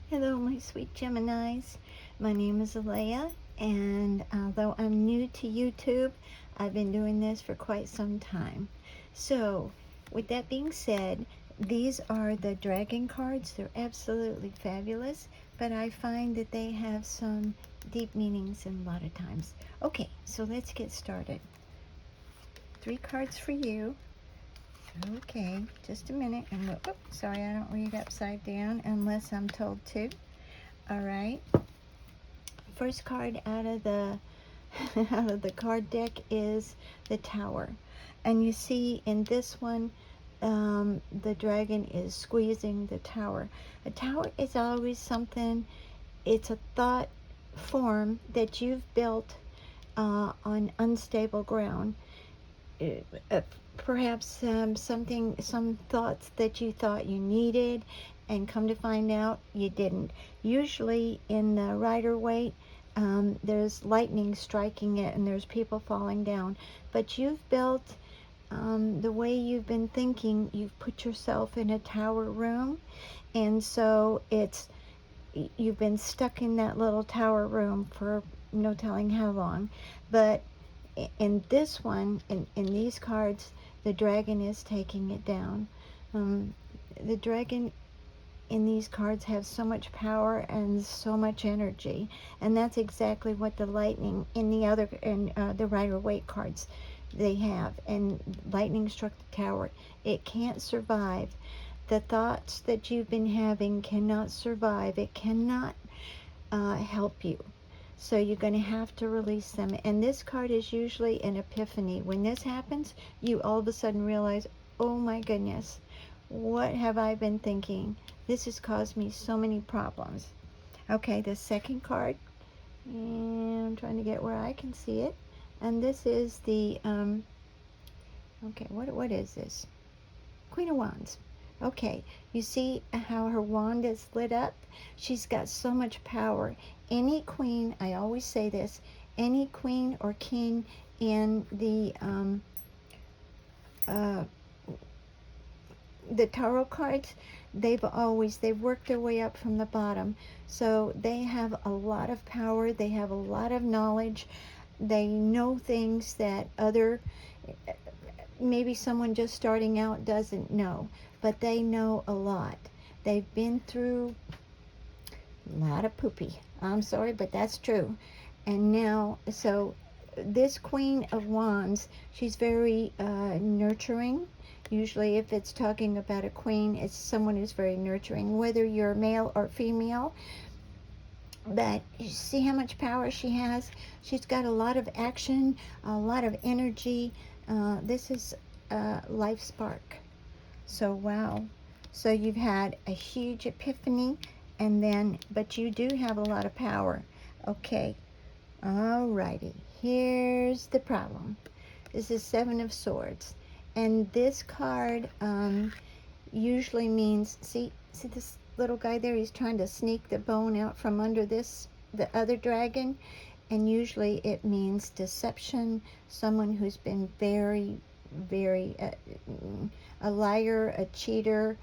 Hello, my sweet Geminis. My name is Alea, and although I'm new to YouTube, I've been doing this for quite some time. So, with that being said, these are the dragon cards. They're absolutely fabulous, but I find that they have some deep meanings in a lot of times. Okay, so let's get started. 3 cards for you. Okay, just a minute. Sorry, I don't read upside down unless I'm told to. All right. First card out of the out of the card deck is the Tower, and you see in this one, the dragon is squeezing the tower. A tower is always something. It's a thought form that you've built on unstable ground. Uh, Perhaps some thoughts that you thought you needed, and come to find out you didn't. Usually in the Rider-Waite, there's lightning striking it and there's people falling down. But you've built, the way you've been thinking, you've put yourself in a tower room, and so you've been stuck in that little tower room for no telling how long. But in this one, in these cards, the dragon is taking it down. The dragon in these cards have so much power and so much energy, and that's exactly what the lightning in the Rider-Waite cards they have. And lightning struck the tower. It can't survive. The thoughts that you've been having cannot survive. It cannot help you. So you're going to have to release them. And this card is usually an epiphany. When this happens, you all of a sudden realize, oh my goodness, what have I been thinking? This has caused me so many problems. Okay, the second card, and I'm trying to get where I can see it. And this is the, okay, what is this? Queen of Wands. Okay, you see how her wand is lit up? She's got so much power. Any queen, I always say this, any queen or king in uh, the tarot cards, they've worked their way up from the bottom. So they have a lot of power. They have a lot of knowledge. They know things that maybe someone just starting out doesn't know, but they know a lot. They've been through a lot of poopy. I'm sorry, but that's true. And now, so this Queen of Wands, she's very nurturing. Usually, if it's talking about a queen, it's someone who's very nurturing, whether you're male or female. But you see how much power she has? She's got a lot of action, a lot of energy. This is life spark. So, wow. So you've had a huge epiphany, but you do have a lot of power. Okay. Alrighty. Here's the problem. This is Seven of Swords. And this card usually means, see this little guy there? He's trying to sneak the bone out from under the other dragon. And usually it means deception, someone who's been very, very, a liar, a cheater.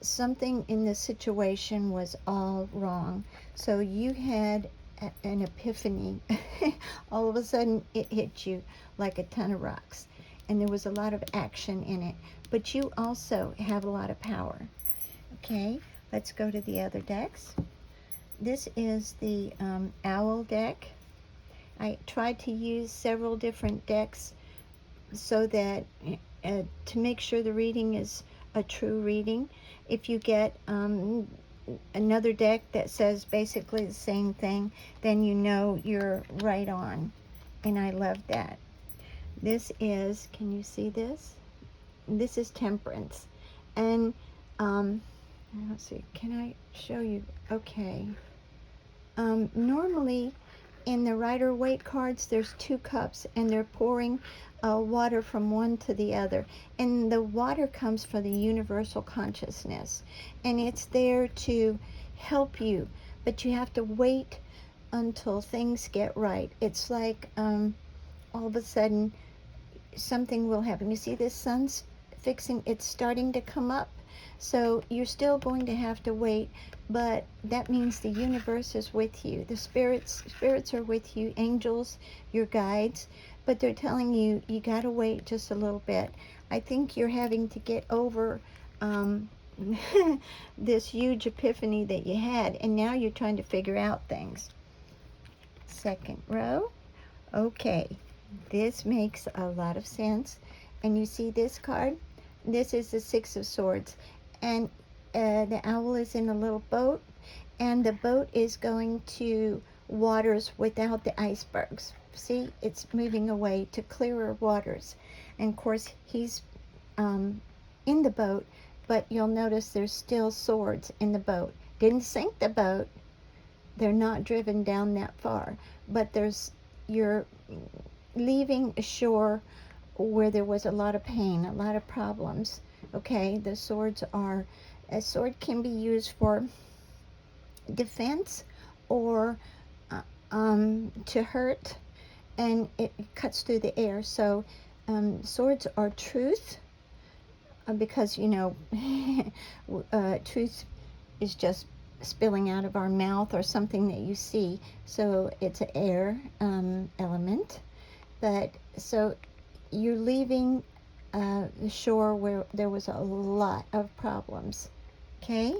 Something in the situation was all wrong. So you had an epiphany. All of a sudden it hit you like a ton of rocks. And there was a lot of action in it. But you also have a lot of power. Okay, let's go to the other decks. This is the Owl deck. I tried to use several different decks so that to make sure the reading is a true reading. If you get another deck that says basically the same thing, then you know you're right on. And I love that. This is, can you see this? This is Temperance. And let's see, can I show you? Okay. Normally in the Rider-Waite cards, there's 2 cups, and they're pouring water from one to the other. And the water comes from the universal consciousness. And it's there to help you. But you have to wait until things get right. It's like all of a sudden something will happen. You see this sun's it's starting to come up. So you're still going to have to wait, but that means the universe is with you. The spirits are with you, angels, your guides, but they're telling you you got to wait just a little bit. I think you're having to get over this huge epiphany that you had, and now you're trying to figure out things. Second row. Okay, this makes a lot of sense. And you see this card? This is the Six of Swords. And the owl is in a little boat, and the boat is going to waters without the icebergs. See, it's moving away to clearer waters. And of course, he's in the boat, but you'll notice there's still swords in the boat. Didn't sink the boat. They're not driven down that far, but you're leaving a shore where there was a lot of pain, a lot of problems. Okay, the swords are, a sword can be used for defense or to hurt, and it cuts through the air. So swords are truth, because truth is just spilling out of our mouth or something that you see. So it's an air element. But so you're leaving the shore where there was a lot of problems. Okay?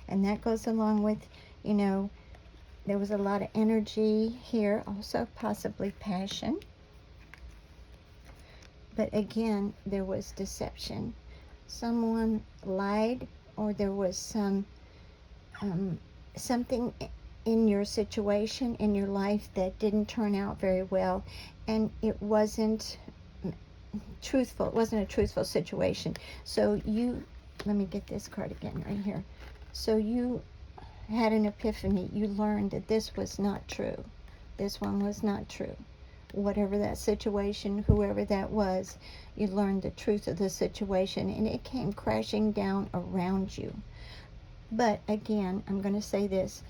And that goes along with, there was a lot of energy here, also possibly passion. But again, there was deception. Someone lied, or there was something in your situation, in your life, that didn't turn out very well, and it wasn't truthful. It wasn't a truthful situation. So let me get this card again right here. So you had an epiphany. You learned that this was not true. This one was not true. Whatever that situation, whoever that was, you learned the truth of the situation, and it came crashing down around you. But again, I'm going to say this.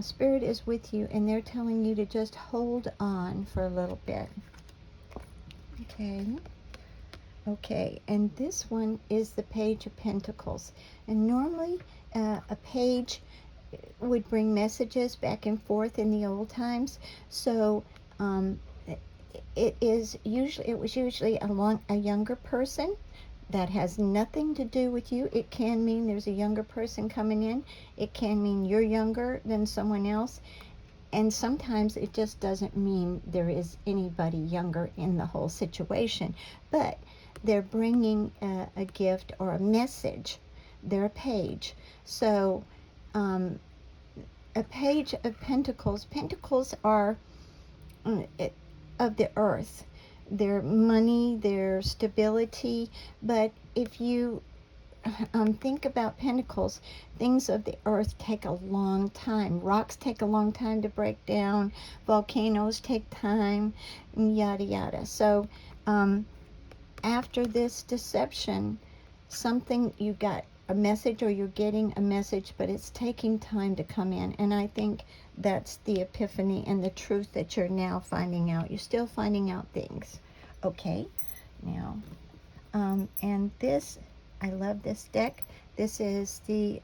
Spirit is with you, and they're telling you to just hold on for a little bit. Okay, and this one is the Page of Pentacles. And normally a page would bring messages back and forth in the old times. So it was usually a younger person. That has nothing to do with you. It can mean there's a younger person coming in. It can mean you're younger than someone else. And sometimes it just doesn't mean there is anybody younger in the whole situation. But they're bringing a gift or a message. They're a page. So a Page of Pentacles. Pentacles are of the earth. Their money, their stability. But if you think about pentacles, things of the earth take a long time. Rocks take a long time to break down. Volcanoes take time, yada yada. So after this deception, you got a message, or you're getting a message, but it's taking time to come in. And I think that's the epiphany and the truth that you're now finding out. You're still finding out things. Okay, now, and this, I love this deck. This is the,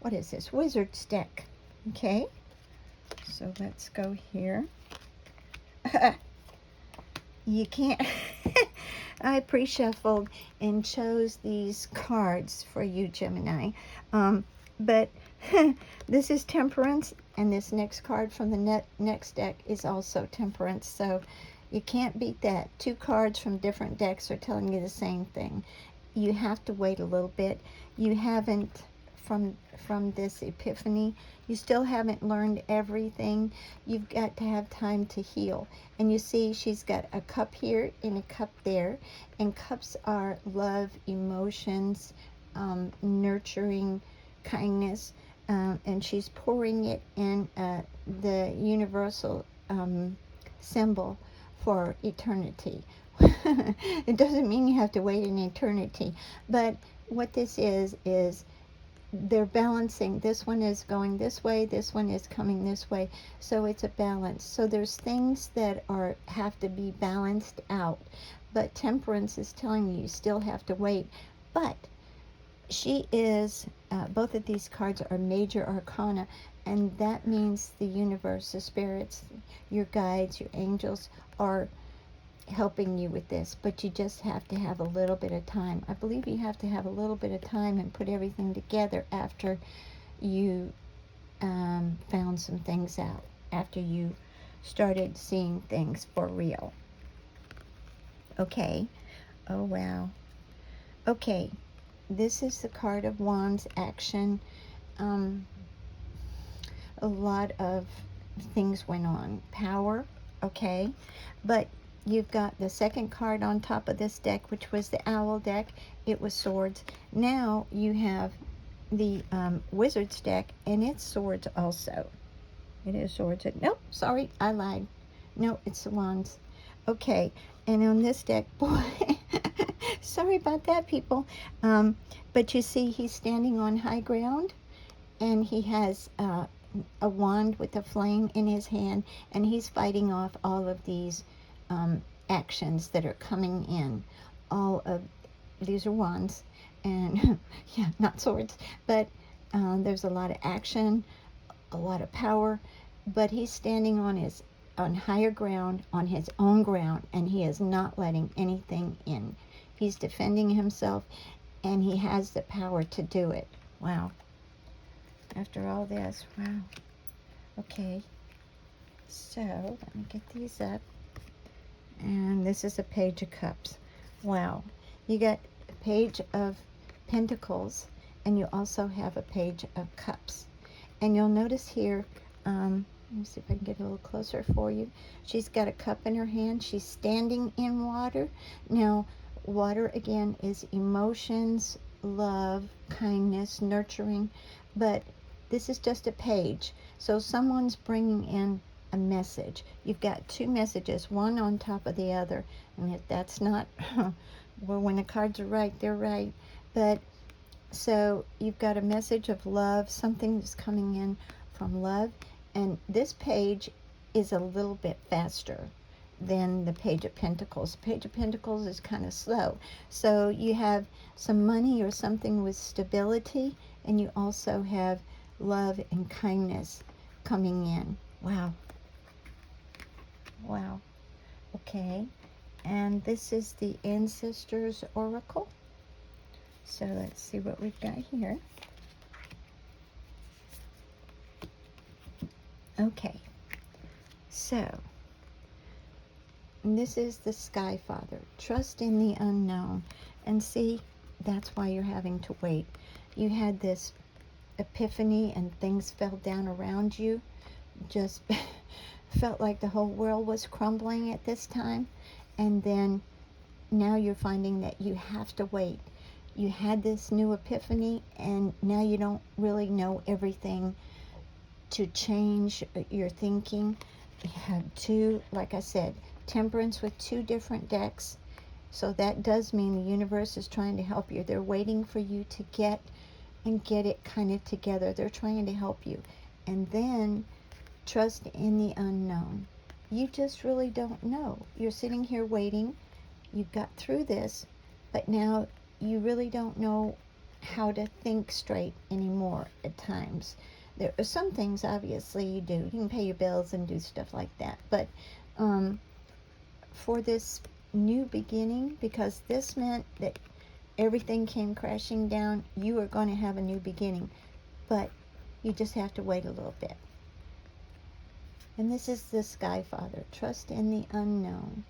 what is this? Wizard's deck. Okay, so let's go here. You can't, I pre-shuffled and chose these cards for you, Gemini. But this is Temperance, and this next card from the next deck is also Temperance. So you can't beat that. Two cards from different decks are telling you the same thing. You have to wait a little bit. You haven't, from this epiphany, you still haven't learned everything. You've got to have time to heal. And you see she's got a cup here and a cup there. And cups are love, emotions, nurturing, kindness. And she's pouring it in the universal symbol for eternity. It doesn't mean you have to wait an eternity, but what this is they're balancing. This one is going this way, this one is coming this way, so it's a balance. So there's things that have to be balanced out, but Temperance is telling you still have to wait. But she is, both of these cards are major arcana, and that means the universe, the spirits, your guides, your angels are helping you with this, but you just have to have a little bit of time. I believe you have to have a little bit of time and put everything together after you found some things out, after you started seeing things for real. Okay. Oh, wow. Okay. This is the card of Wands action. Um, a lot of things went on. Power, okay? But you've got the second card on top of this deck, which was the owl deck. It was swords. Now you have the wizards deck, and it's swords also. It is swords. Nope, sorry, I lied. No, it's the wands. Okay, and on this deck, boy, sorry about that, people. But you see, he's standing on high ground, and he has a wand with a flame in his hand, and he's fighting off all of these actions that are coming in. All of these are wands, and yeah, not swords, but there's a lot of action, a lot of power, but he's standing on higher ground, on his own ground, and he is not letting anything in. He's defending himself, and he has the power to do it. Wow. After all this, wow. Okay, so let me get these up. And this is a page of cups. Wow. You got a page of pentacles, and you also have a page of cups. And you'll notice here, let me see if I can get a little closer for you. She's got a cup in her hand. She's standing in water. Now, water, again, is emotions, love, kindness, nurturing. But this is just a page. So someone's bringing in a message. You've got two messages, one on top of the other. And if that's not, well, when the cards are right, they're right. But so you've got a message of love, something that's coming in from love, and this page is a little bit faster than the Page of Pentacles. The Page of Pentacles is kind of slow. So you have some money or something with stability, and you also have love and kindness coming in. Wow. Wow. Okay. And this is the Ancestors Oracle. So let's see what we've got here. Okay, so this is the Sky Father. Trust in the unknown. And see, that's why you're having to wait. You had this epiphany and things fell down around you. Just felt like the whole world was crumbling at this time. And then now you're finding that you have to wait. You had this new epiphany, and now you don't really know everything to change your thinking. You have two, like I said, Temperance with two different decks. So that does mean the universe is trying to help you. They're waiting for you to get it kind of together. They're trying to help you. And then trust in the unknown. You just really don't know. You're sitting here waiting. You've got through this, but now you really don't know how to think straight anymore at times. There are some things, obviously, you do. You can pay your bills and do stuff like that. But for this new beginning, because this meant that everything came crashing down, you are going to have a new beginning. But you just have to wait a little bit. And this is the Sky Father. Trust in the unknown.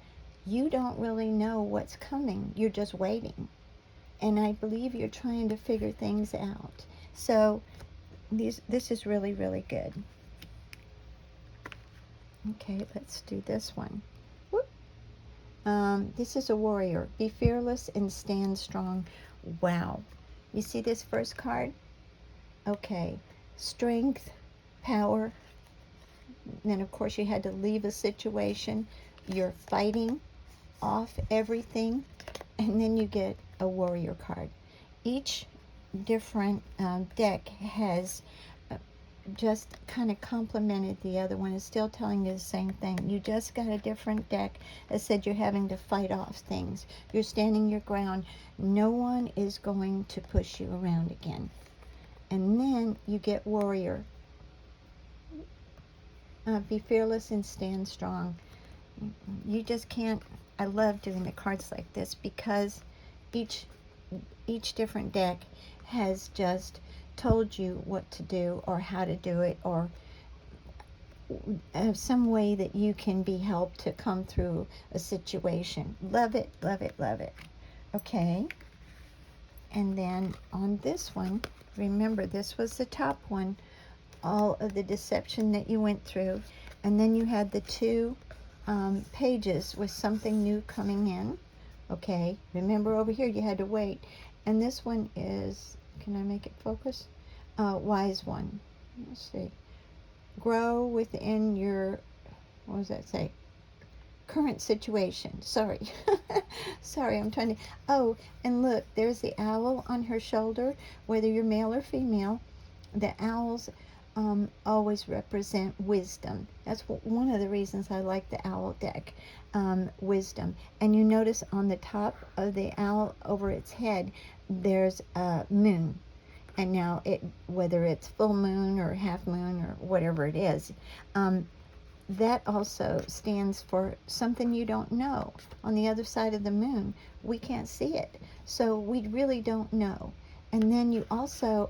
You don't really know what's coming. You're just waiting. And I believe you're trying to figure things out. So this is really, really good. Okay, let's do this one. This is a warrior. Be fearless and stand strong. Wow. You see this first card? Okay. Strength, power. Then, of course, you had to leave a situation. You're fighting off everything. And then you get a warrior card. Each different deck has just kind of complemented the other one. It's still telling you the same thing. You just got a different deck that said you're having to fight off things. You're standing your ground. No one is going to push you around again. And then you get warrior. Be fearless and stand strong. You just can't. I love doing the cards like this because each different deck has just told you what to do or how to do it, or some way that you can be helped to come through a situation. Love it, love it, love it. Okay. And then on this one, remember this was the top one, all of the deception that you went through. And then you had the two pages with something new coming in. Okay, remember over here you had to wait. And this one is, can I make it focus? Wise one. Let's see. Grow within your, what does that say? Current situation. Sorry. Sorry, I'm trying to, oh, and look, there's the owl on her shoulder. Whether you're male or female, the owls always represent wisdom. That's one of the reasons I like the owl deck, wisdom. And you notice on the top of the owl over its head, there's a moon. And now, whether it's full moon or half moon or whatever it is, that also stands for something you don't know. On the other side of the moon, we can't see it. So we really don't know. And then you also,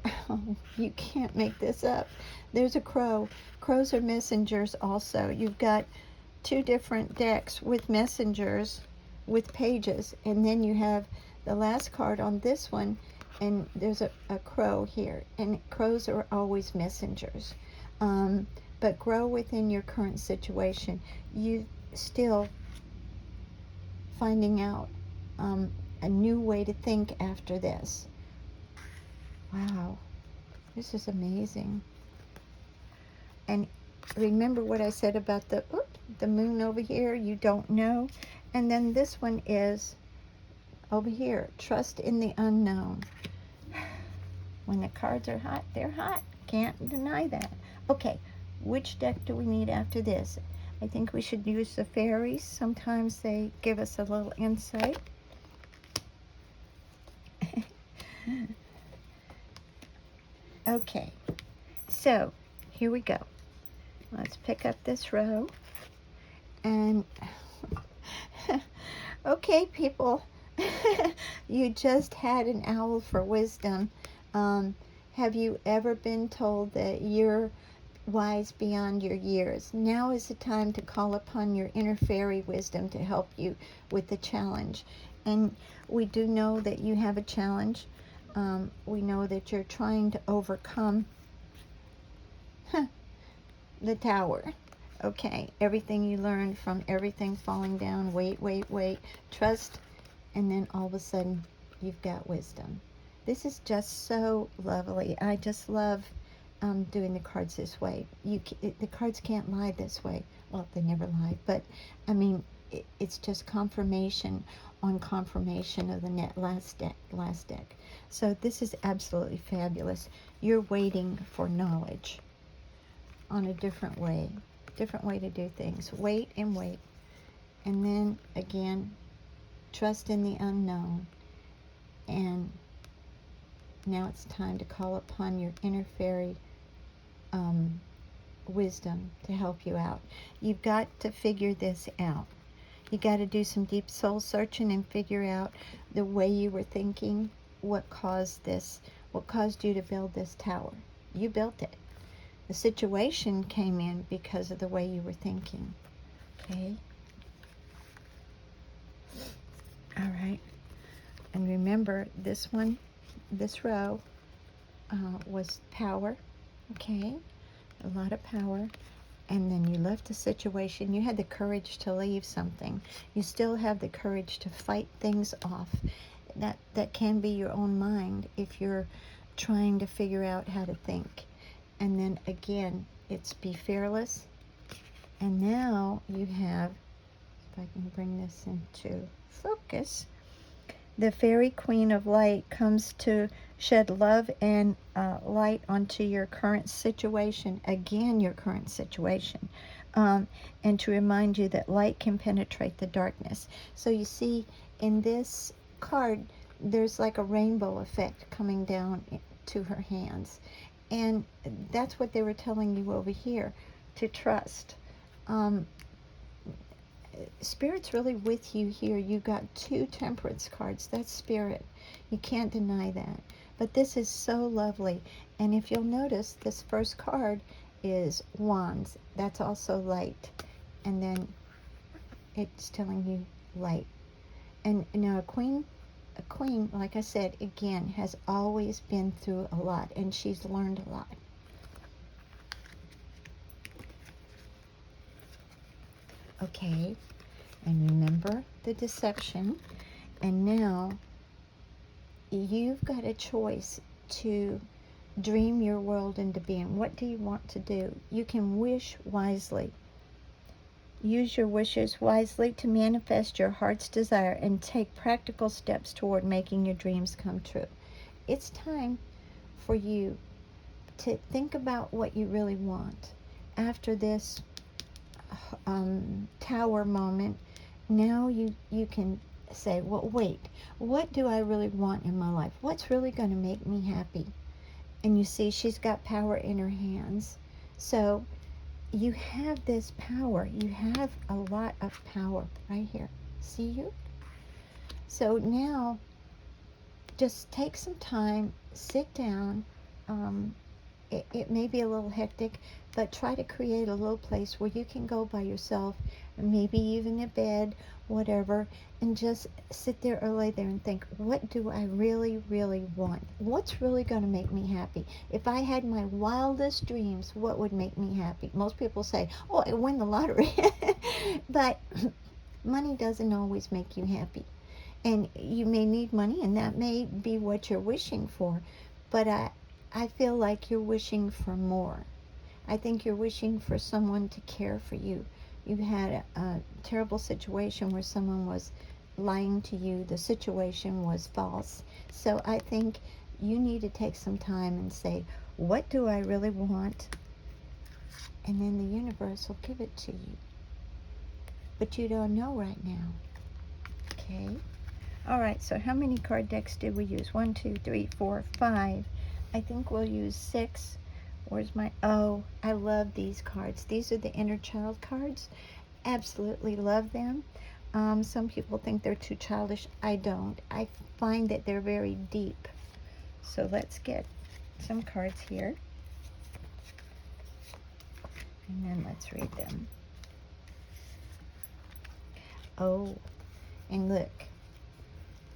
you can't make this up. There's a crow. Crows are messengers also. You've got two different decks with messengers, with pages. And then you have the last card on this one, and there's a crow here. And crows are always messengers. But grow within your current situation. You still finding out a new way to think after this. Wow, this is amazing. And remember what I said about the moon over here, you don't know. And then this one is over here, trust in the unknown. When the cards are hot, they're hot. Can't deny that. Okay, which deck do we need after this? I think we should use the fairies. Sometimes they give us a little insight. Okay, so here we go. Let's pick up this row. And okay, people, you just had an owl for wisdom. Have you ever been told that you're wise beyond your years? Now is the time to call upon your inner fairy wisdom to help you with the challenge. And we do know that you have a challenge. We know that you're trying to overcome the tower. Okay, everything you learned from everything falling down, wait, trust, and then all of a sudden you've got wisdom. This is just so lovely. I just love doing the cards this way. The cards can't lie this way. Well, they never lie, but I mean, it's just confirmation on confirmation of the last deck. So this is absolutely fabulous. You're waiting for knowledge on a different way to do things. Wait and wait. And then again, trust in the unknown. And now it's time to call upon your inner fairy wisdom to help you out. You've got to figure this out. You got to do some deep soul searching and figure out the way you were thinking, what caused this, what caused you to build this tower. You built it. The situation came in because of the way you were thinking. Okay? All right. And remember, this one, this row was power. Okay? A lot of power. And then you left the situation. You had the courage to leave something. You still have the courage to fight things off. That can be your own mind if you're trying to figure out how to think. And then again, it's be fearless. And now you have, if I can bring this into focus, The fairy queen of light comes to shed love and light onto your current situation, again, your current situation, and to remind you that light can penetrate the darkness. So you see, in this card, there's like a rainbow effect coming down to her hands. And that's what they were telling you over here, to trust. Um, Spirit's really with you here. You got 2 temperance cards. That's spirit. You can't deny that. But this is so lovely. And if you'll notice, this first card is wands. That's also light. And then it's telling you light. And now a queen, like I said, again, has always been through a lot. And she's learned a lot. Okay. And remember the deception. And now you've got a choice to dream your world into being. What do you want to do? You can wish wisely. Use your wishes wisely to manifest your heart's desire and take practical steps toward making your dreams come true. It's time for you to think about what you really want. After this tower moment, now you can say, well, wait, what do I really want in my life? What's really going to make me happy? And you see, she's got power in her hands. So you have this power. You have a lot of power right here. See you? So now, just take some time, sit down. It may be a little hectic, but try to create a little place where you can go by yourself, maybe even a bed, whatever, and just sit there or lay there and think, what do I really, really want? What's really going to make me happy? If I had my wildest dreams, what would make me happy? Most people say, oh, I win the lottery. But money doesn't always make you happy. And you may need money, and that may be what you're wishing for. But I feel like you're wishing for more. I think you're wishing for someone to care for you. You had a terrible situation where someone was lying to you. The situation was false. So I think you need to take some time and say, what do I really want? And then the universe will give it to you. But you don't know right now. Okay? All right, so how many card decks did we use? 1, 2, 3, 4, 5. I think we'll use 6. Where's my, oh, I love these cards. These are the inner child cards. Absolutely love them. Some people think they're too childish. I don't. I find that they're very deep. So let's get some cards here. And then let's read them. Oh, and look.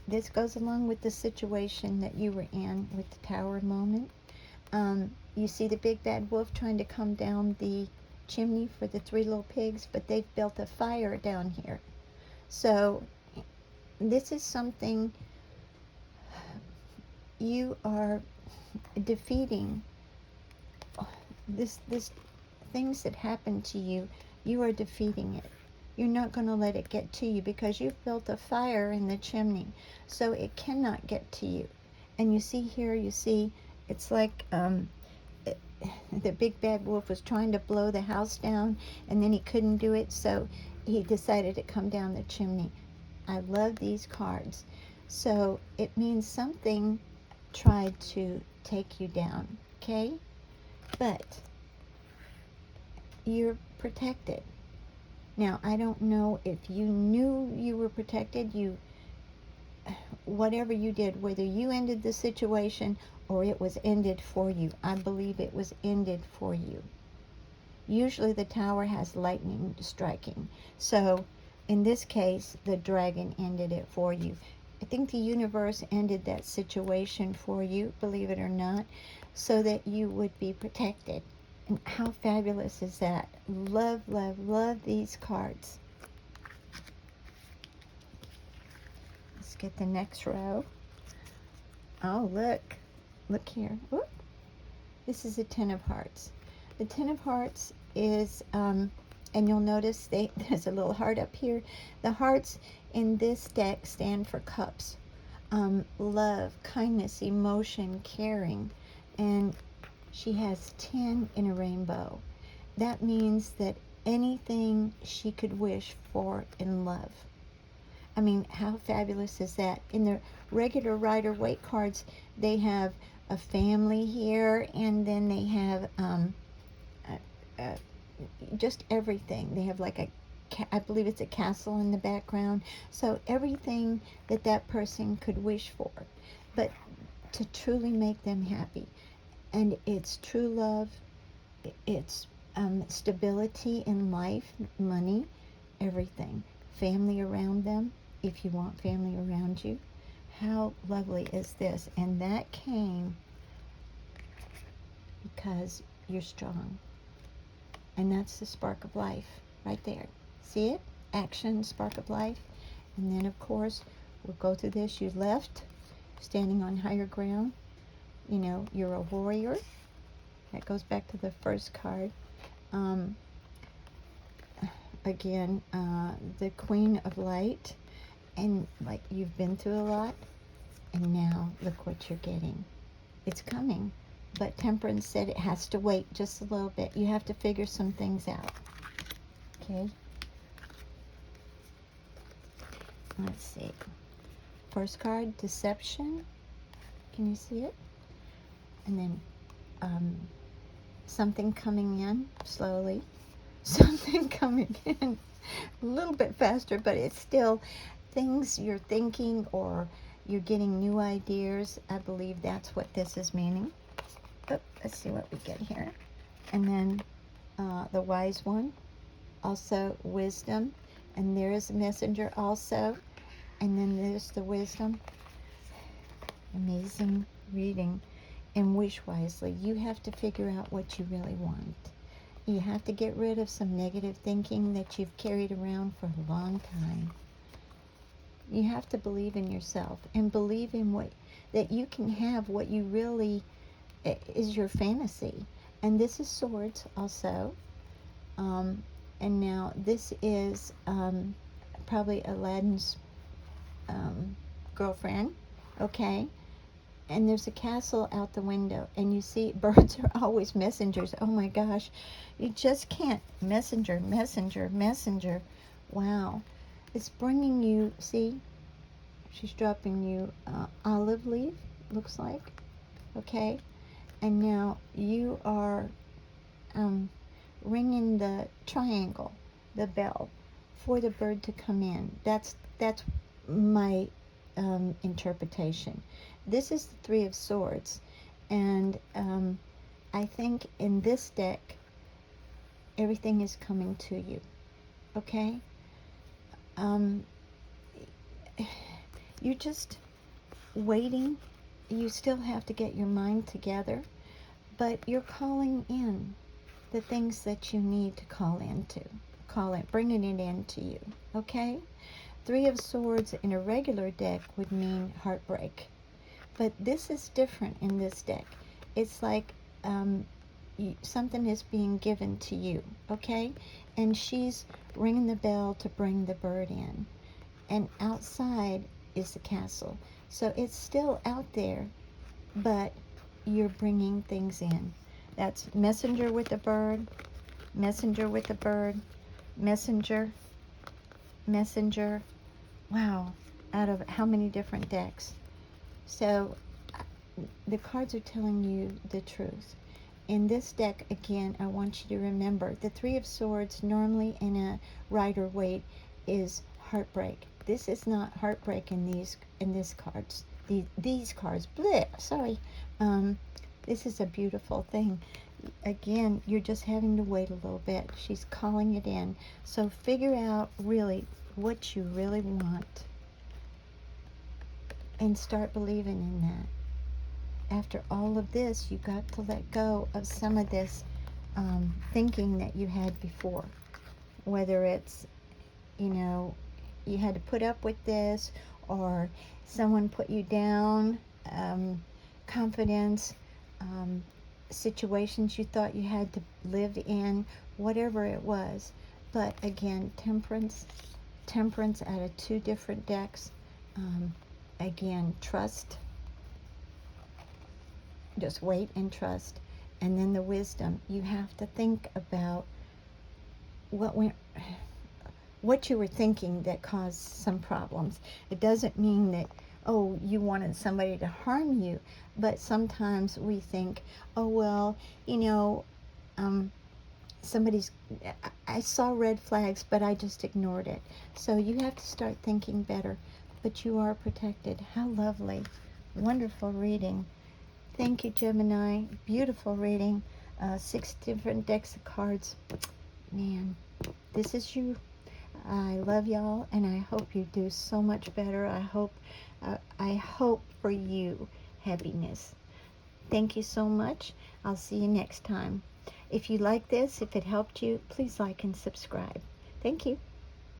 This goes along with the situation that you were in with the tower moment. You see the big bad wolf trying to come down the chimney for the 3 little pigs, but they've built a fire down here. So this is something you are defeating. This things that happen to you, you are defeating it. You're not going to let it get to you because you've built a fire in the chimney, so it cannot get to you. And you see here, you see, it's like the big bad wolf was trying to blow the house down, and then he couldn't do it, so he decided to come down the chimney. I love these cards. So it means something tried to take you down, okay? But you're protected. Now, I don't know if you knew you were protected. Whatever you did, whether you ended the situation or it was ended for you. I believe it was ended for you. Usually the tower has lightning striking. So in this case, the dragon ended it for you. I think the universe ended that situation for you, believe it or not, so that you would be protected. And how fabulous is that? Love, love, love these cards. Let's get the next row. Oh, look. Look here. Whoop. This is a 10 of hearts. The 10 of hearts is, and you'll notice there's a little heart up here. The hearts in this deck stand for cups. love, kindness, emotion, caring, and she has 10 in a rainbow. That means that anything she could wish for in love. I mean, how fabulous is that? In the regular Rider-Waite cards, they have a family here, and then they have uh, uh, just everything. They have like I believe it's a castle in the background. So everything that that person could wish for, but to truly make them happy. And it's true love, it's stability in life, money, everything. Family around them, if you want family around you. How lovely is this? And that came because you're strong. And that's the spark of life right there. See it? Action, spark of life. And then, of course, we'll go through this. You left, standing on higher ground. You know, you're a warrior. That goes back to the first card. Again, the Queen of Light. And, like, you've been through a lot. And now, look what you're getting. It's coming. But Temperance said it has to wait just a little bit. You have to figure some things out. Okay? Let's see. First card, Deception. Can you see it? And then something coming in slowly. Something coming in a little bit faster, but it's still things you're thinking or you're getting new ideas. I believe that's what this is meaning. Oh, let's see what we get here. And then the Wise One, also Wisdom, and there is a Messenger also, and then there's the Wisdom. Amazing reading. And wish wisely. You have to figure out what you really want. You have to get rid of some negative thinking that you've carried around for a long time. You have to believe in yourself and believe in that you can have what you really is your fantasy. And this is Swords also. And now this is probably Aladdin's girlfriend. Okay. And there's a castle out the window, and you see birds are always messengers. Oh my gosh, you just can't. Messenger, messenger, messenger. Wow. It's bringing you, see, she's dropping you olive leaf, looks like. Okay. And now you are ringing the triangle, the bell, for the bird to come in. That's my interpretation. This is the Three of Swords, and I think in this deck, everything is coming to you, okay? You're just waiting. You still have to get your mind together, but you're calling in the things that you need to call into. Bringing it into you, okay? Three of Swords in a regular deck would mean heartbreak. But this is different in this deck. It's like something is being given to you, okay? And she's ringing the bell to bring the bird in. And outside is the castle. So it's still out there, but you're bringing things in. That's messenger with the bird, messenger with the bird, messenger, messenger. Wow, out of how many different decks? So the cards are telling you the truth. In this deck, again, I want you to remember the Three of Swords normally in a Rider-Waite is heartbreak. This is not heartbreak in these cards. These cards, bleh, sorry. This is a beautiful thing. Again, you're just having to wait a little bit. She's calling it in. So figure out really what you really want and start believing in that. After all of this, you got to let go of some of this thinking that you had before. Whether it's, you had to put up with this, or someone put you down, confidence, situations you thought you had to live in, whatever it was. But again, temperance out of two different decks. again, trust. Just wait and trust. And then the wisdom. You have to think about what you were thinking that caused some problems. It doesn't mean that, oh, you wanted somebody to harm you, but sometimes we think, oh, well, somebody's, I saw red flags, but I just ignored it. So you have to start thinking better, but you are protected. How lovely. Wonderful reading. Thank you, Gemini. Beautiful reading. 6 different decks of cards. Man, this is you. I love y'all, and I hope you do so much better. I hope for you happiness. Thank you so much. I'll see you next time. If you like this, if it helped you, please like and subscribe. Thank you.